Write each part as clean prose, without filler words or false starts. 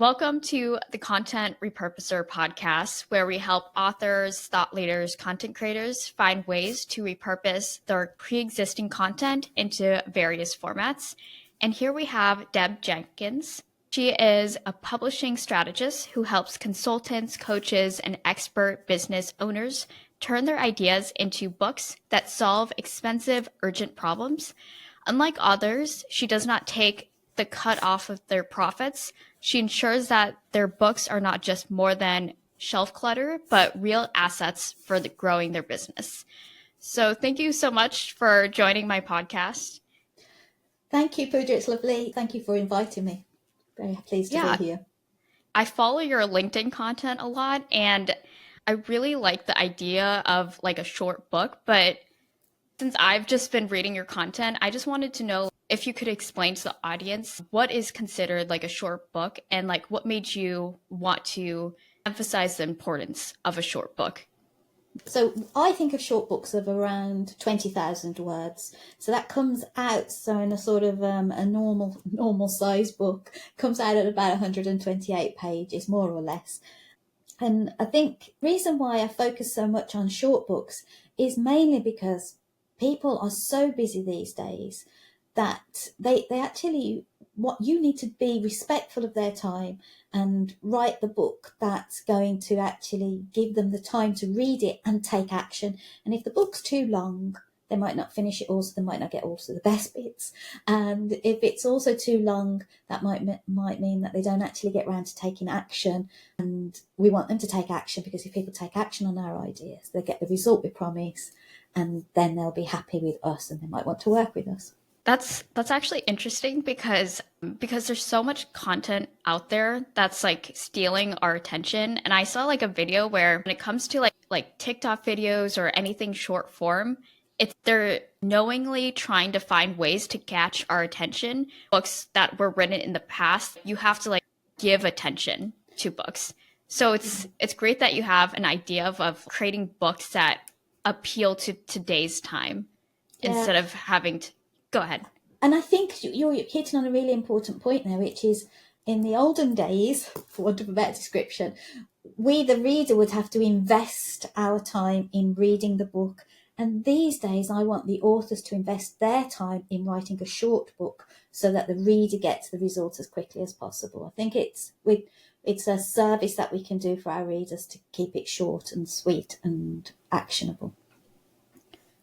Welcome to the Content Repurposer podcast, where we help authors, thought leaders, content creators find ways to repurpose their pre-existing content into various formats. And here we have Deb Jenkins. She is a publishing strategist who helps consultants, coaches, and expert business owners turn their ideas into books that solve expensive, urgent problems. Unlike others, she does not take the cut off of their profits. She ensures that their books are not just more than shelf clutter, but real assets for growing their business. So thank you so much for joining my podcast. Thank you, Pooja. It's lovely. Thank you for inviting me. Very pleased to be here. I follow your LinkedIn content a lot, and I really like the idea of like a short book, but since I've just been reading your content, I just wanted to know if you could explain to the audience what is considered like a short book and like what made you want to emphasize the importance of a short book. So I think of short books of around 20,000 words. So that comes out, so in a sort of a normal size book, comes out at about 128 pages, more or less. And I think the reason why I focus so much on short books is mainly because people are so busy these days that they actually, what you need to be respectful of their time and write the book that's going to actually give them the time to read it and take action. And if the book's too long, they might not finish it all, so they might not get also the best bits. And if it's also too long, that might mean that they don't actually get around to taking action. And we want them to take action, because if people take action on our ideas, they get the result we promise, and then they'll be happy with us and they might want to work with us. That's actually interesting because there's so much content out there that's like stealing our attention. And I saw like a video where when it comes to like TikTok videos or anything short form, they're knowingly trying to find ways to catch our attention. Books that were written in the past, you have to like give attention to books. So it's great that you have an idea of creating books that appeal to today's time instead of having to go ahead. And I think you're hitting on a really important point there, which is in the olden days, for want of a better description, we, the reader, would have to invest our time in reading the book. And these days, I want the authors to invest their time in writing a short book so that the reader gets the result as quickly as possible. I think it's a service that we can do for our readers to keep it short and sweet and actionable.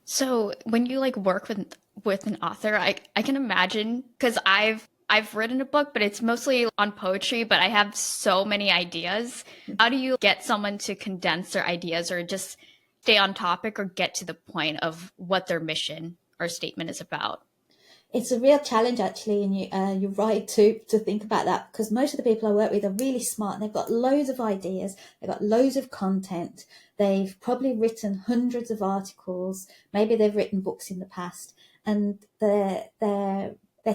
So when you like work with an author, I can imagine, because I've written a book, but it's mostly on poetry, but I have so many ideas. How do you get someone to condense their ideas or just stay on topic or get to the point of what their mission or statement is about? It's a real challenge, actually, and you're right to think about that, because most of the people I work with are really smart and they've got loads of ideas, they've got loads of content, they've probably written hundreds of articles, maybe they've written books in the past, and their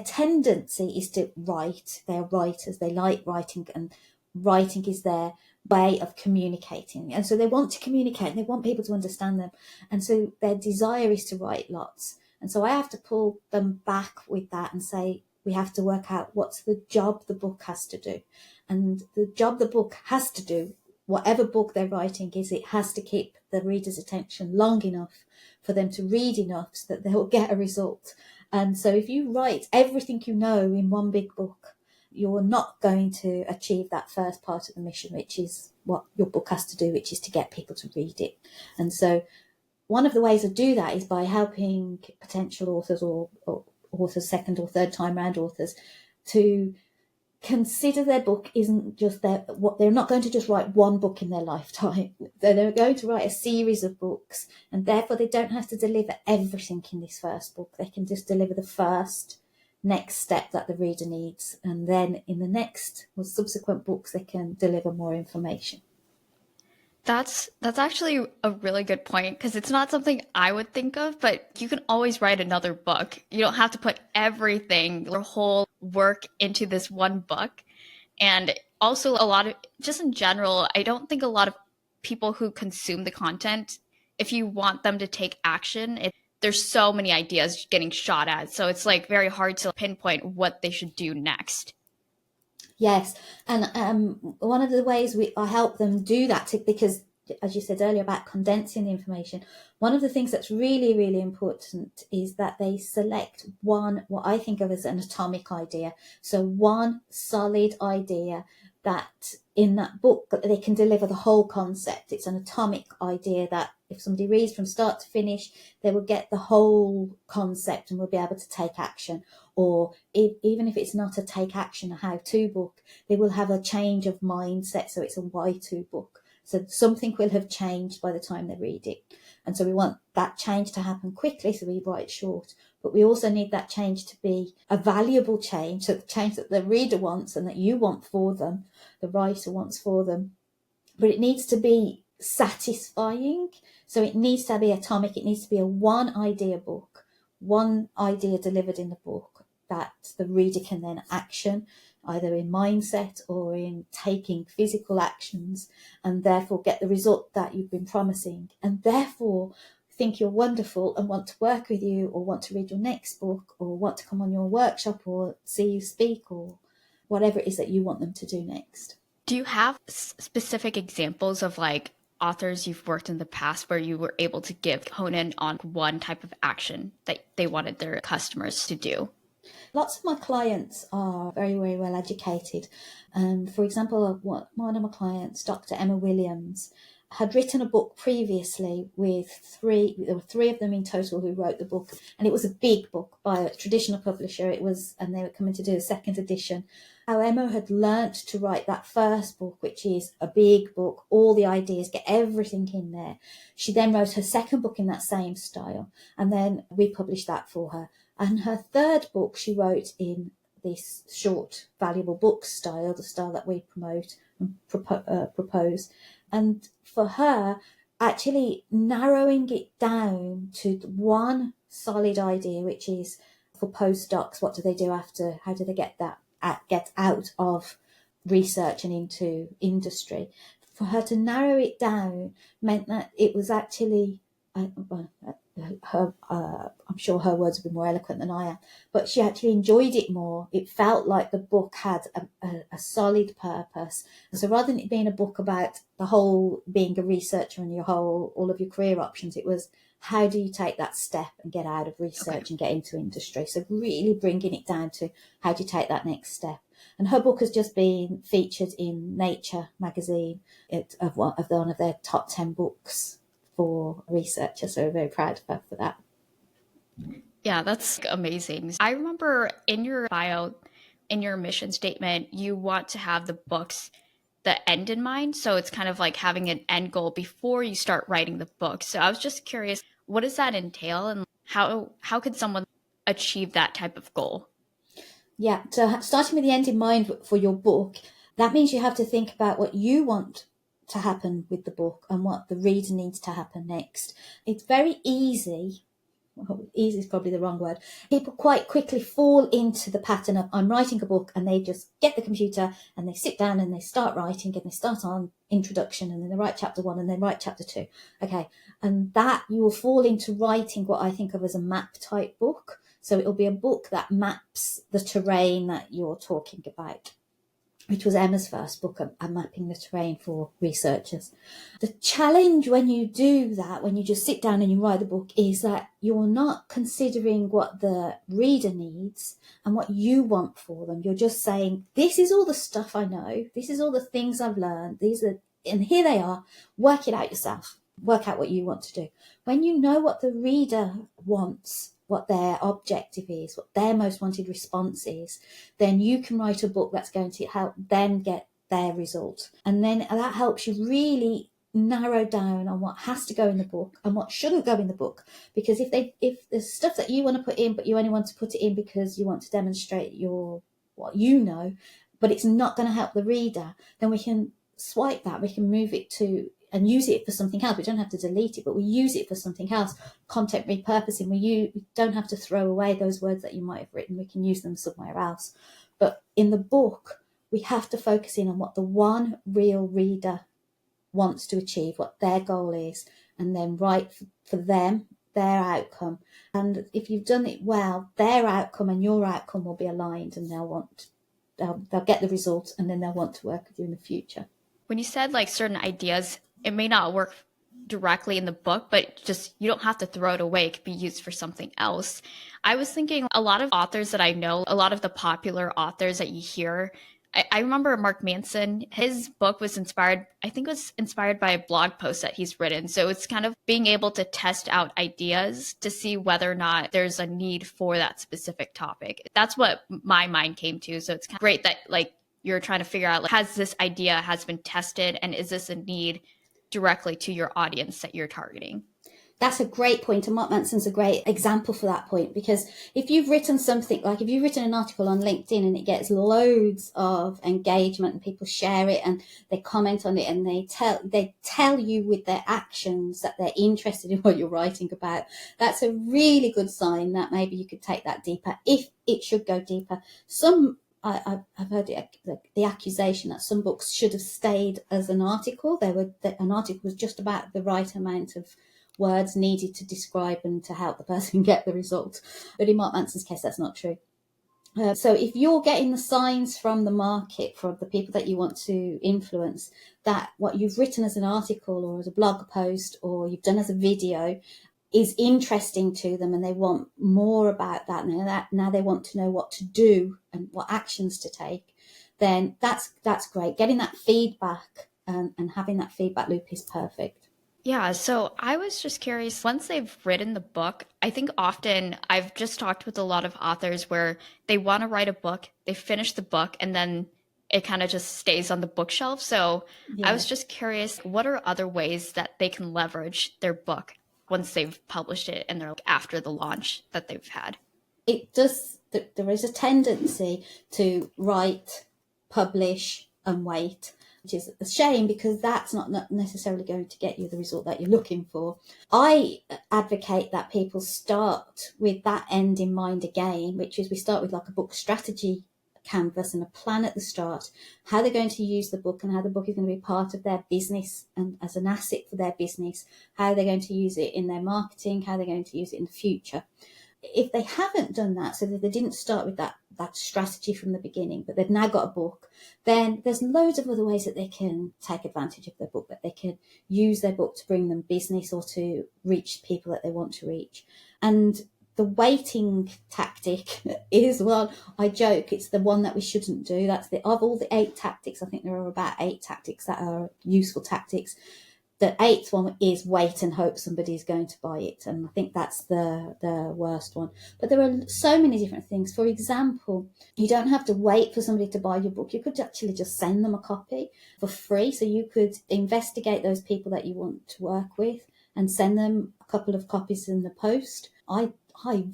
tendency is to write. They're writers, they like writing, and writing is their way of communicating, and so they want to communicate and they want people to understand them, and so their desire is to write lots. And so I have to pull them back with that and say, we have to work out what's the job the book has to do. And the job the book has to do, whatever book they're writing, is it has to keep the reader's attention long enough for them to read enough so that they'll get a result. And so if you write everything you know in one big book, you're not going to achieve that first part of the mission, which is what your book has to do, which is to get people to read it. And so one of the ways to do that is by helping potential authors or authors, second or third time round authors, to consider their book isn't just they're not going to just write one book in their lifetime. They're going to write a series of books, and therefore they don't have to deliver everything in this first book. They can just deliver the first next step that the reader needs, and then in the next or subsequent books they can deliver more information. That's actually a really good point, because it's not something I would think of, but you can always write another book. You don't have to put everything, your whole work into this one book. And also a lot of, just in general, I don't think a lot of people who consume the content, if you want them to take action, there's so many ideas getting shot at. So it's like very hard to pinpoint what they should do next. Yes, and one of the ways I help them do that, because as you said earlier about condensing the information, one of the things that's really, really important is that they select one, what I think of as an atomic idea. So one solid idea that in that book that they can deliver the whole concept. It's an atomic idea that if somebody reads from start to finish, they will get the whole concept and will be able to take action. Or even if it's not a take action, a how-to book, they will have a change of mindset. So it's a why-to book. So something will have changed by the time they read it. And so we want that change to happen quickly, so we write short. But we also need that change to be a valuable change, so the change that the reader wants and that you want for them, the writer wants for them. But it needs to be satisfying. So it needs to be atomic. It needs to be a one idea book, one idea delivered in the book that the reader can then action, either in mindset or in taking physical actions, and therefore get the result that you've been promising, and therefore think you're wonderful and want to work with you, or want to read your next book, or want to come on your workshop, or see you speak, or whatever it is that you want them to do next. Do you have specific examples of like authors you've worked in the past where you were able to hone in on one type of action that they wanted their customers to do? Lots of my clients are very, very well educated. For example, one of my clients, Dr. Emma Williams, had written a book previously there were three of them in total who wrote the book, and it was a big book by a traditional publisher. And they were coming to do a second edition. How Emma had learnt to write that first book, which is a big book, all the ideas, get everything in there. She then wrote her second book in that same style, and then we published that for her. And her third book she wrote in this short, valuable book style, the style that we promote and propose. And for her, actually narrowing it down to one solid idea, which is for postdocs, what do they do after? How do they get out of research and into industry? For her to narrow it down meant that it was actually, I'm sure her words would be more eloquent than I am, but she actually enjoyed it more. It felt like the book had a solid purpose. And so rather than it being a book about the whole being a researcher and all of your career options, it was how do you take that step and get out of research and get into industry? So really bringing it down to how do you take that next step? And her book has just been featured in Nature magazine of one of their top 10 books for researchers. So we're very proud of her for that. Yeah, that's amazing. I remember in your bio, in your mission statement, you want to have the books the end in mind. So it's kind of like having an end goal before you start writing the book. So I was just curious, what does that entail, and how could someone achieve that type of goal? Yeah, so starting with the end in mind for your book, that means you have to think about what you want to happen with the book and what the reader needs to happen next. It's very easy. Well, easy is probably the wrong word. People quite quickly fall into the pattern of I'm writing a book, and they just get the computer and they sit down and they start writing, and they start on introduction, and then they write chapter 1 and then write chapter 2. Okay. And that you will fall into writing what I think of as a map type book. So it'll be a book that maps the terrain that you're talking about, which was Emma's first book, mapping the terrain for researchers. The challenge when you do that, when you just sit down and you write the book, is that you're not considering what the reader needs and what you want for them. You're just saying, this is all the stuff I know. This is all the things I've learned. And here they are. Work it out yourself. Work out what you want to do. When you know what the reader wants, what their objective is, what their most wanted response is, then you can write a book that's going to help them get their result. And then that helps you really narrow down on what has to go in the book and what shouldn't go in the book. Because if there's stuff that you want to put in, but you only want to put it in because you want to demonstrate what you know, but it's not going to help the reader, then we can swipe that. We can move it to and use it for something else. We don't have to delete it, but we use it for something else. Content repurposing, we don't have to throw away those words that you might have written. We can use them somewhere else. But in the book, we have to focus in on what the one real reader wants to achieve, what their goal is, and then write for them, their outcome. And if you've done it well, their outcome and your outcome will be aligned, and they'll want they'll get the results, and then they'll want to work with you in the future. When you said like certain ideas, it may not work directly in the book, but just you don't have to throw it away. It could be used for something else. I was thinking a lot of authors that I know, a lot of the popular authors that you hear, I remember Mark Manson, his book was inspired, I think it was inspired by a blog post that he's written. So it's kind of being able to test out ideas to see whether or not there's a need for that specific topic. That's what my mind came to. So it's kind of great that like you're trying to figure out, like, has this idea has been tested, and is this a need directly to your audience that you're targeting? That's a great point, and Mark Manson's a great example for that point, because if you've written something, like if you've written an article on LinkedIn and it gets loads of engagement and people share it and they comment on it and they tell you with their actions that they're interested in what you're writing about, that's a really good sign that maybe you could take that deeper, if it should go deeper. I've heard the accusation that some books should have stayed as an article. An article was just about the right amount of words needed to describe and to help the person get the result. But in Mark Manson's case, that's not true. So if you're getting the signs from the market, from the people that you want to influence, that what you've written as an article or as a blog post or you've done as a video is interesting to them and they want more about that, now they want to know what to do and what actions to take, then that's great. Getting that feedback and having that feedback loop is perfect. Yeah, so I was just curious, once they've written the book, I think often I've just talked with a lot of authors where they want to write a book, they finish the book, and then it kind of just stays on the bookshelf. So Yeah. I was just curious, what are other ways that they can leverage their book once they've published it and they're like after the launch that they've had? There is a tendency to write, publish, and wait, which is a shame because that's not necessarily going to get you the result that you're looking for. I advocate that people start with that end in mind again, which is we start with like a book strategy canvas and a plan at the start, how they're going to use the book and how the book is going to be part of their business and as an asset for their business, how they're going to use it in their marketing, how they're going to use it in the future. If they haven't done that, so that they didn't start with that strategy from the beginning, but they've now got a book, then there's loads of other ways that they can take advantage of their book, that they can use their book to bring them business or to reach people that they want to reach. And the waiting tactic is one, I joke, it's the one that we shouldn't do. That's of all the 8 tactics, I think there are about 8 tactics that are useful tactics. The 8th one is wait and hope somebody's going to buy it. And I think that's the worst one. But there are so many different things. For example, you don't have to wait for somebody to buy your book. You could actually just send them a copy for free. So you could investigate those people that you want to work with and send them a couple of copies in the post. I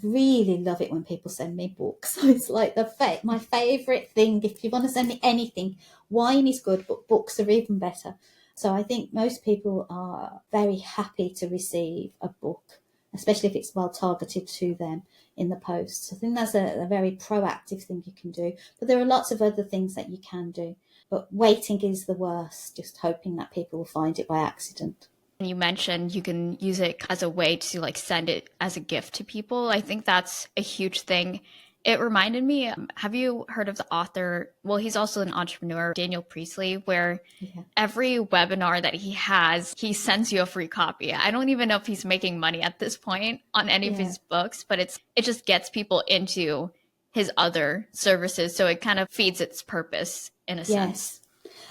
really love it when people send me books. It's like my favourite thing. If you want to send me anything, wine is good, but books are even better. So I think most people are very happy to receive a book, especially if it's well targeted to them in the post. So I think that's a very proactive thing you can do. But there are lots of other things that you can do. But waiting is the worst, just hoping that people will find it by accident. You mentioned you can use it as a way to like send it as a gift to people. I think that's a huge thing. It reminded me, have you heard of the author? Well, he's also an entrepreneur, Daniel Priestley, where every webinar that he has, he sends you a free copy. I don't even know if he's making money at this point on any of his books, but it just gets people into his other services. So it kind of feeds its purpose in a sense.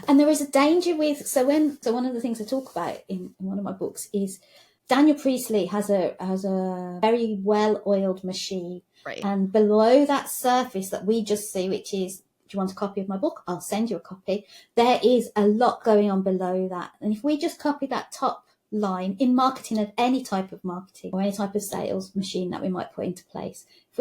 And there is a danger with, so one of the things I talk about in one of my books is Daniel Priestley has a very well-oiled machine. Right. And below that surface that we just see, which is, do you want a copy of my book? I'll send you a copy. There is a lot going on below that. And if we just copy that top line in marketing, of any type of marketing or any type of sales machine that we might put into place, if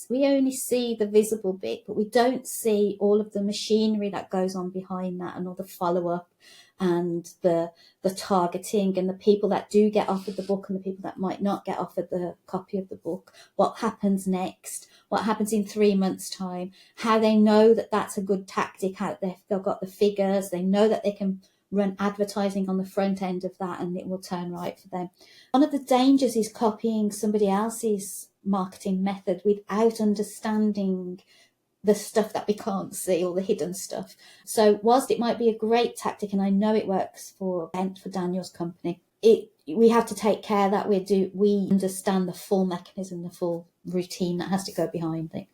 we only see the visible bit, but we don't see all of the machinery that goes on behind that and all the follow-up and the targeting and the people that do get offered the book and the people that might not get offered the copy of the book, what happens next, what happens in 3 months' time, how they know that that's a good tactic out there. They've got the figures, they know that they can run advertising on the front end of that and it will turn right for them. One of the dangers is copying somebody else's marketing method without understanding the stuff that we can't see, all the hidden stuff. So whilst it might be a great tactic, and I know it works for Daniel's company, we have to take care that we understand the full mechanism, the full routine that has to go behind it.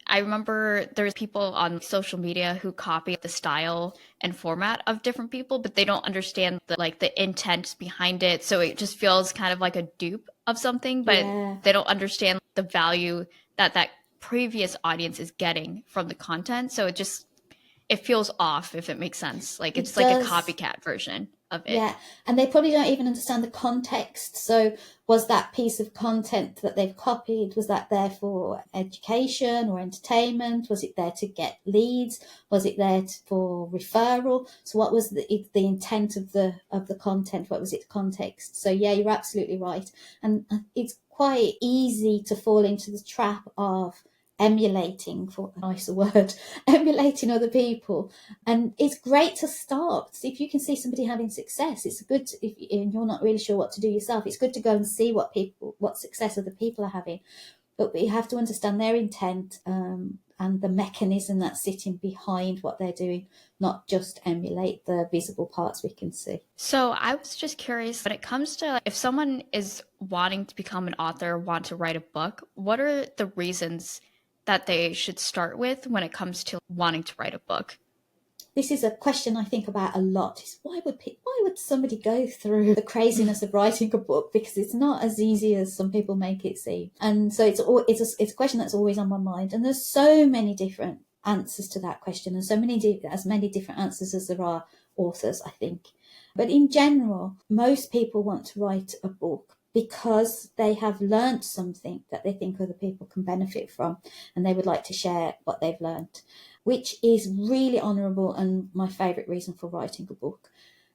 I remember there's people on social media who copy the style and format of different people, but they don't understand the intent behind it. So it just feels kind of like a dupe of something, but they don't understand the value that previous audience is getting from the content. So it feels off, if it makes sense. Like it's like a copycat version of it. Yeah, and they probably don't even understand the context. So was that piece of content that they've copied, was that there for education or entertainment? Was it there to get leads? Was it there for referral? So what was the intent of the content? What was its context? So yeah, you're absolutely right. And it's quite easy to fall into the trap of emulating, for a nicer word, emulating other people. And it's great to start. If you can see somebody having success, it's good and you're not really sure what to do yourself, it's good to go and see what success other people are having. But we have to understand their intent and the mechanism that's sitting behind what they're doing, not just emulate the visible parts we can see. So I was just curious, when it comes to if someone is wanting to become an author, want to write a book, what are the reasons that they should start with when it comes to wanting to write a book? This is a question I think about a lot. Is why would somebody go through the craziness of writing a book? Because it's not as easy as some people make it seem. And so it's a question that's always on my mind. And there's so many different answers to that question, and as many different answers as there are authors, I think. But in general, most people want to write a book because they have learned something that they think other people can benefit from, and they would like to share what they've learned, which is really honourable and my favourite reason for writing a book.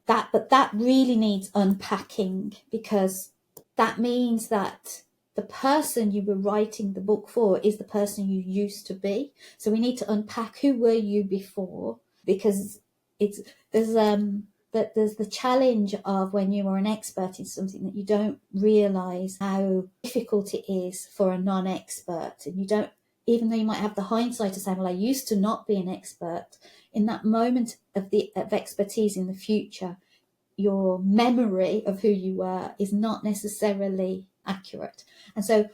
But that really needs unpacking, because that means that the person you were writing the book for is the person you used to be. So we need to unpack, who were you before? Because there's the challenge of when you are an expert in something that you don't realise how difficult it is for a non-expert. And you don't, even though you might have the hindsight to say, well, I used to not be an expert, in that moment of expertise in the future, your memory of who you were is not necessarily accurate. And so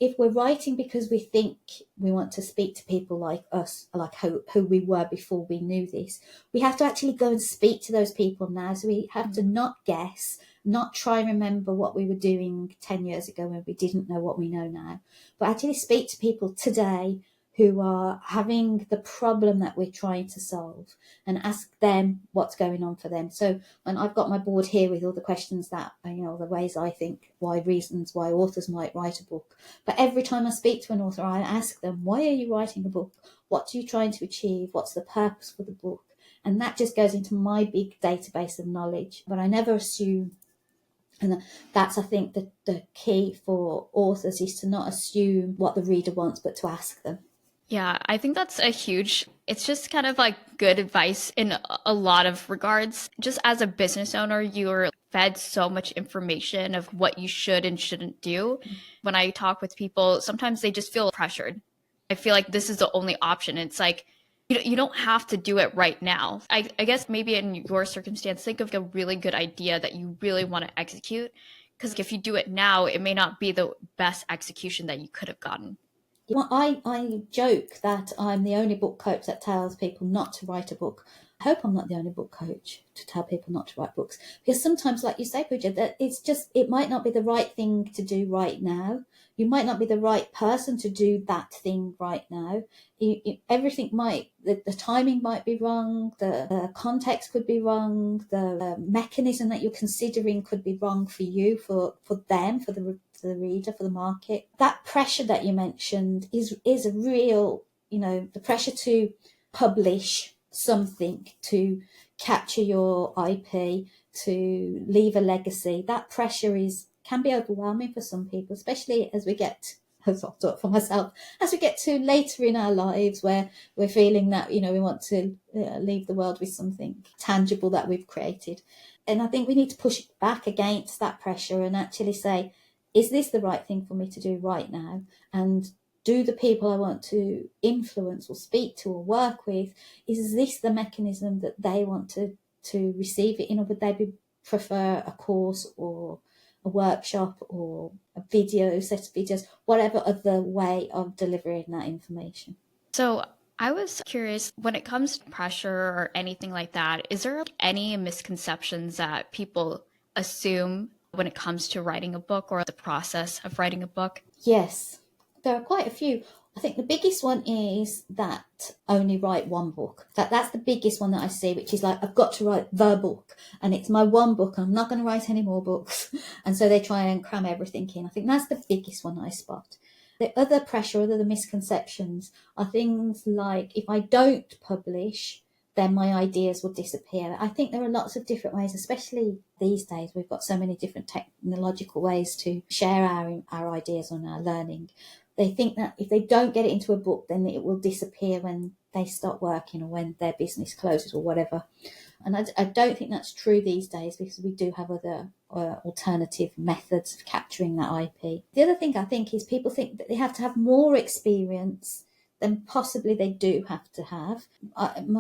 if we're writing because we think we want to speak to people like us, like who we were before we knew this, we have to actually go and speak to those people now. So we have to not guess, not try and remember what we were doing 10 years ago when we didn't know what we know now, but actually speak to people today who are having the problem that we're trying to solve, and ask them what's going on for them. So when I've got my board here with all the questions that, the ways I think, reasons why authors might write a book. But every time I speak to an author, I ask them, why are you writing a book? What are you trying to achieve? What's the purpose for the book? And that just goes into my big database of knowledge. But I never assume. And that's, I think, the key for authors, is to not assume what the reader wants, but to ask them. Yeah, I think that's it's just kind of like good advice in a lot of regards. Just as a business owner, you're fed so much information of what you should and shouldn't do. When I talk with people, sometimes they just feel pressured. I feel like this is the only option. It's like, you don't have to do it right now. I guess maybe in your circumstance, think of a really good idea that you really want to execute. Because if you do it now, it may not be the best execution that you could have gotten. Well, I joke that I'm the only book coach that tells people not to write a book. I hope I'm not the only book coach to tell people not to write books, because sometimes, like you say, Pooja, that it might not be the right thing to do right now. You might not be the right person to do that thing right now. Everything the timing might be wrong, the context could be wrong, the mechanism that you're considering could be wrong for you, for them, for the reader, for the market. That pressure that you mentioned is a real, the pressure to publish something, to capture your IP, to leave a legacy. That pressure can be overwhelming for some people, especially as we get, as I've thought for myself, as we get to later in our lives where we're feeling that, we want to leave the world with something tangible that we've created. And I think we need to push back against that pressure and actually say, is this the right thing for me to do right now? And do the people I want to influence or speak to or work with, is this the mechanism that they want to receive it in, or would they prefer a course or a workshop or a set of videos, whatever other way of delivering that information? So I was curious, when it comes to pressure or anything like that, is there any misconceptions that people assume when it comes to writing a book or the process of writing a book? Yes, there are quite a few. I think the biggest one is that only write one book. That's the biggest one that I see, which is like, I've got to write the book and it's my one book. I'm not going to write any more books. And so they try and cram everything in. I think that's the biggest one I spot. The other pressure, other misconceptions are things like, if I don't publish, then my ideas will disappear. I think there are lots of different ways, especially these days. We've got so many different technological ways to share our ideas on our learning. They think that if they don't get it into a book, then it will disappear when they stop working or when their business closes or whatever. And I don't think that's true these days, because we do have other alternative methods of capturing that IP. The other thing I think is people think that they have to have more experience than possibly they do have to have. I'm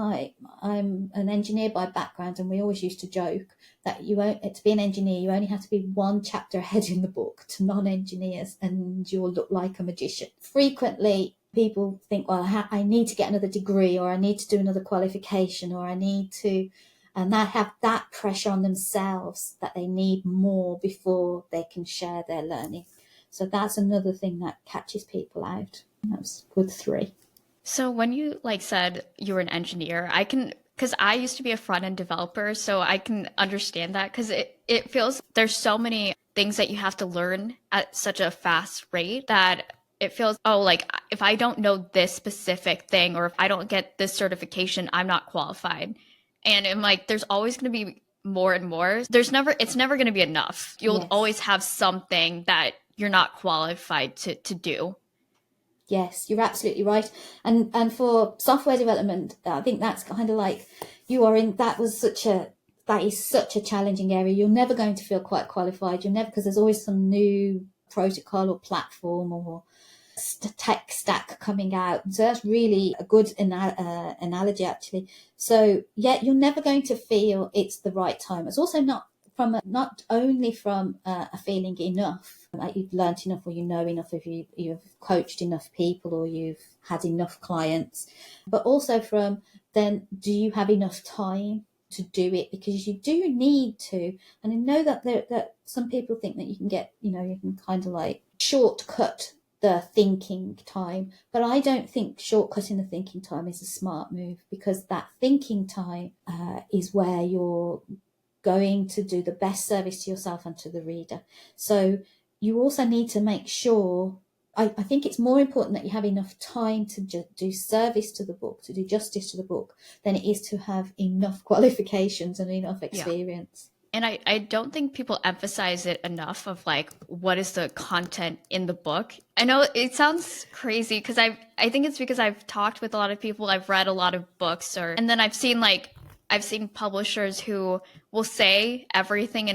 an engineer by background, and we always used to joke that to be an engineer, you only have to be one chapter ahead in the book to non-engineers, and you'll look like a magician. Frequently, people think, well, I need to get another degree, or I need to do another qualification, or I need to, and they have that pressure on themselves that they need more before they can share their learning. So that's another thing that catches people out. That's good 3. So when you said you were an engineer, because I used to be a front-end developer, so I can understand that, because it feels there's so many things that you have to learn at such a fast rate that it feels, if I don't know this specific thing, or if I don't get this certification, I'm not qualified. And I'm like, there's always going to be more and more. It's never going to be enough. You'll always have something that you're not qualified to do. Yes, you're absolutely right. And for software development, I think that's kind of like that is such a challenging area. You're never going to feel quite qualified. Because there's always some new protocol or platform or tech stack coming out. So that's really a good analogy, actually. So yeah, you're never going to feel it's the right time. It's also not only from a feeling enough, like you've learnt enough, or you know enough, if you've coached enough people, or you've had enough clients, but also from, then do you have enough time to do it? Because you do need to. And I know that some people think that you can get, you can kind of like shortcut the thinking time, but I don't think shortcutting the thinking time is a smart move, because that thinking time is where you're going to do the best service to yourself and to the reader. So you also need to make sure, I think it's more important that you have enough time to do service to the book, to do justice to the book, than it is to have enough qualifications and enough experience. And I don't think people emphasize it enough of what is the content in the book. I know it sounds crazy, because I think it's because I've talked with a lot of people, I've read a lot of books, and then I've seen publishers who will say everything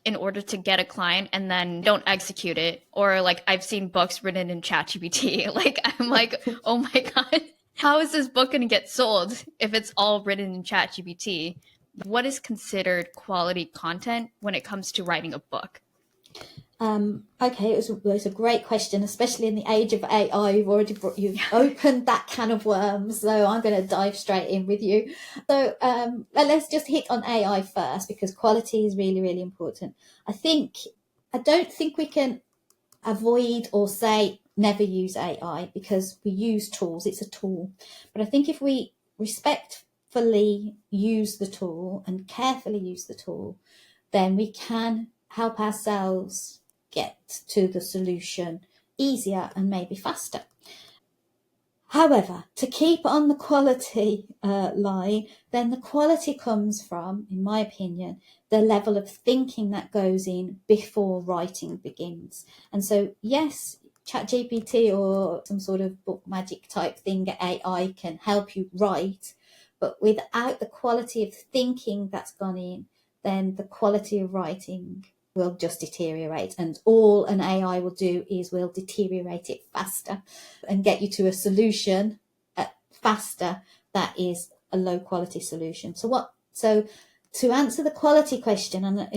in order to get a client, and then don't execute it. Or I've seen books written in ChatGPT. I'm like, oh my God, how is this book going to get sold if it's all written in ChatGPT? What is considered quality content when it comes to writing a book? Okay, it was a great question, especially in the age of AI. You've opened that can of worms, so I'm going to dive straight in with you. So let's just hit on AI first, because quality is really, really important. I don't think we can avoid or say never use AI, because we use tools. It's a tool. But I think if we respectfully use the tool and carefully use the tool, then we can help ourselves get to the solution easier and maybe faster. However, to keep on the quality line, then the quality comes from, in my opinion, the level of thinking that goes in before writing begins. And so, yes, ChatGPT or some sort of book magic type thing, AI can help you write, but without the quality of thinking that's gone in, then the quality of writing will just deteriorate, and all an AI will do is will deteriorate it faster and get you to a solution faster that is a low quality solution. So to answer the quality question, and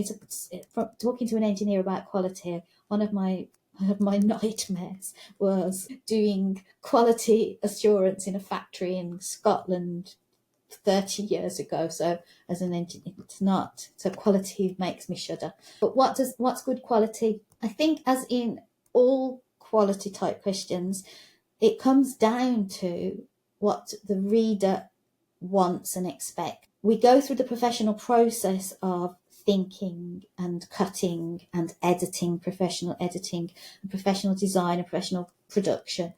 from talking to an engineer about quality, one of my nightmares was doing quality assurance in a factory in Scotland 30 years ago. So as an engineer, it's not. So quality makes me shudder. But what's good quality? I think, as in all quality type questions, it comes down to what the reader wants and expects. We go through the professional process of thinking and cutting and editing, professional editing and professional design and professional production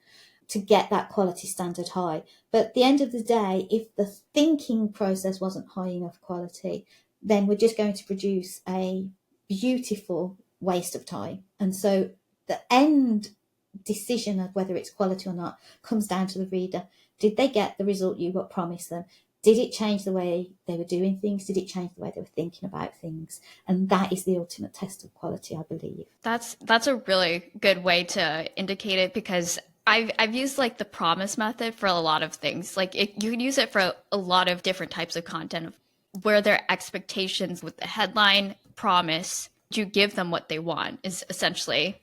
to get that quality standard high. But at the end of the day, if the thinking process wasn't high enough quality, then we're just going to produce a beautiful waste of time. And so the end decision of whether it's quality or not comes down to the reader. Did they get the result you got promised them? Did it change the way they were doing things? Did it change the way they were thinking about things? And that is the ultimate test of quality, I believe. That's a really good way to indicate it, because I've used like the promise method for a lot of things. Like you can use it for a lot of different types of content, where their expectations with the headline promise, you give them what they want, is essentially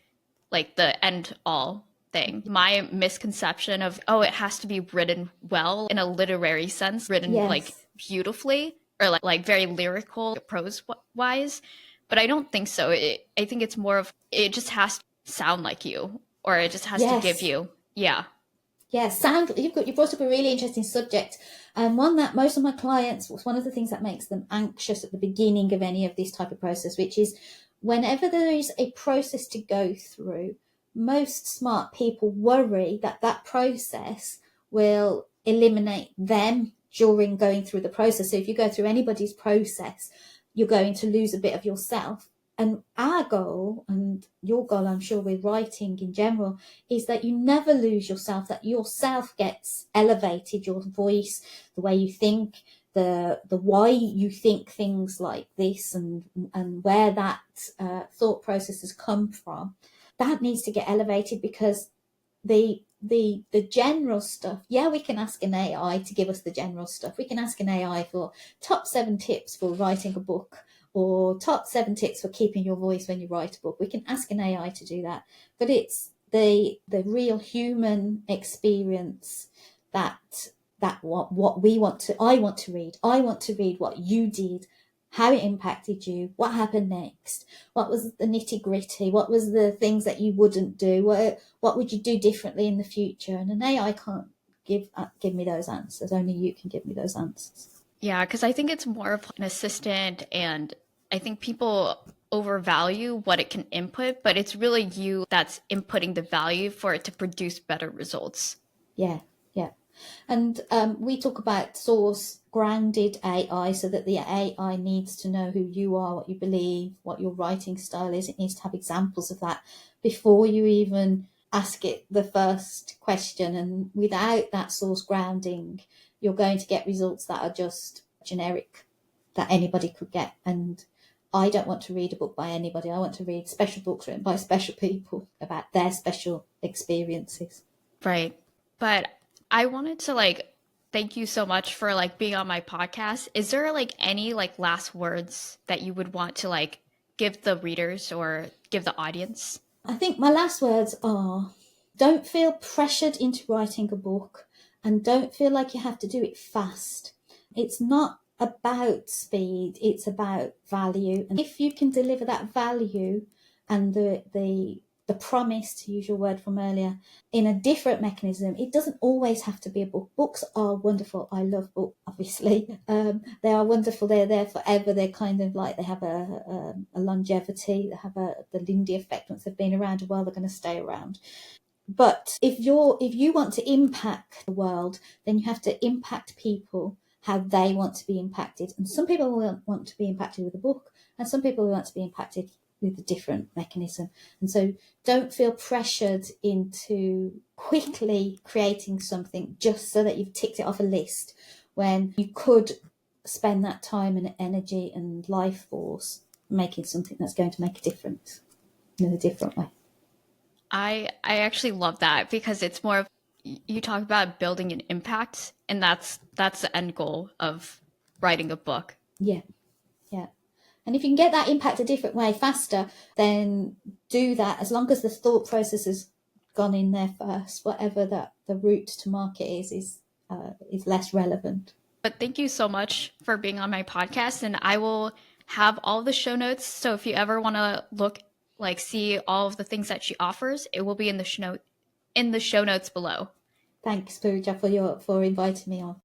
like the end all thing. My misconception of, it has to be written well in a literary sense, written like beautifully, or like very lyrical prose wise. But I don't think so. I think it's more of, it just has to sound like you, or it just has to give you. Yeah. Yeah, sound. You brought up a really interesting subject, and one that most of my clients, one of the things that makes them anxious at the beginning of any of this type of process, which is whenever there is a process to go through, most smart people worry that that process will eliminate them during going through the process. So if you go through anybody's process, you're going to lose a bit of yourself. And our goal, and your goal, I'm sure, with writing in general, is that you never lose yourself, that yourself gets elevated, your voice, the way you think, the why you think things like this, and where that thought process has come from. That needs to get elevated, because the general stuff, we can ask an AI to give us the general stuff. We can ask an AI for top 7 tips for writing a book, or top 7 tips for keeping your voice when you write a book. We can ask an AI to do that, but it's the real human experience that what we want to. I want to read what you did, how it impacted you, what happened next, what was the nitty gritty, what was the things that you wouldn't do, what would you do differently in the future. And an AI can't give me those answers. Only you can give me those answers. Yeah, because I think it's more of an assistant, and I think people overvalue what it can input, but it's really you that's inputting the value for it to produce better results. Yeah. And we talk about source grounded AI, so that the AI needs to know who you are, what you believe, what your writing style is. It needs to have examples of that before you even ask it the first question. And without that source grounding, you're going to get results that are just generic, that anybody could get. And I don't want to read a book by anybody. I want to read special books written by special people about their special experiences. Right. But I wanted to thank you so much for being on my podcast. Is there any last words that you would want to give the readers or give the audience? I think my last words are, don't feel pressured into writing a book, and don't feel like you have to do it fast. It's not about speed, it's about value. And if you can deliver that value and the promise, to use your word from earlier, in a different mechanism, it doesn't always have to be a book. Books are wonderful. I love books, obviously. They are wonderful. They're there forever. They're kind of like, they have a longevity. They have the Lindy effect. Once they've been around a while, they're going to stay around. But if you want to impact the world, then you have to impact people how they want to be impacted. And some people will want to be impacted with a book, and some people will want to be impacted with a different mechanism. And so don't feel pressured into quickly creating something just so that you've ticked it off a list, when you could spend that time and energy and life force making something that's going to make a difference in a different way. I actually love that, because it's more of, you talk about building an impact, and that's the end goal of writing a book. Yeah. And if you can get that impact a different way faster, then do that, as long as the thought process has gone in there first. Whatever that the route to market is less relevant. But thank you so much for being on my podcast, and I will have all the show notes. So if you ever want to see all of the things that she offers, it will be in the show notes below. Thanks, Pooja, for inviting me on.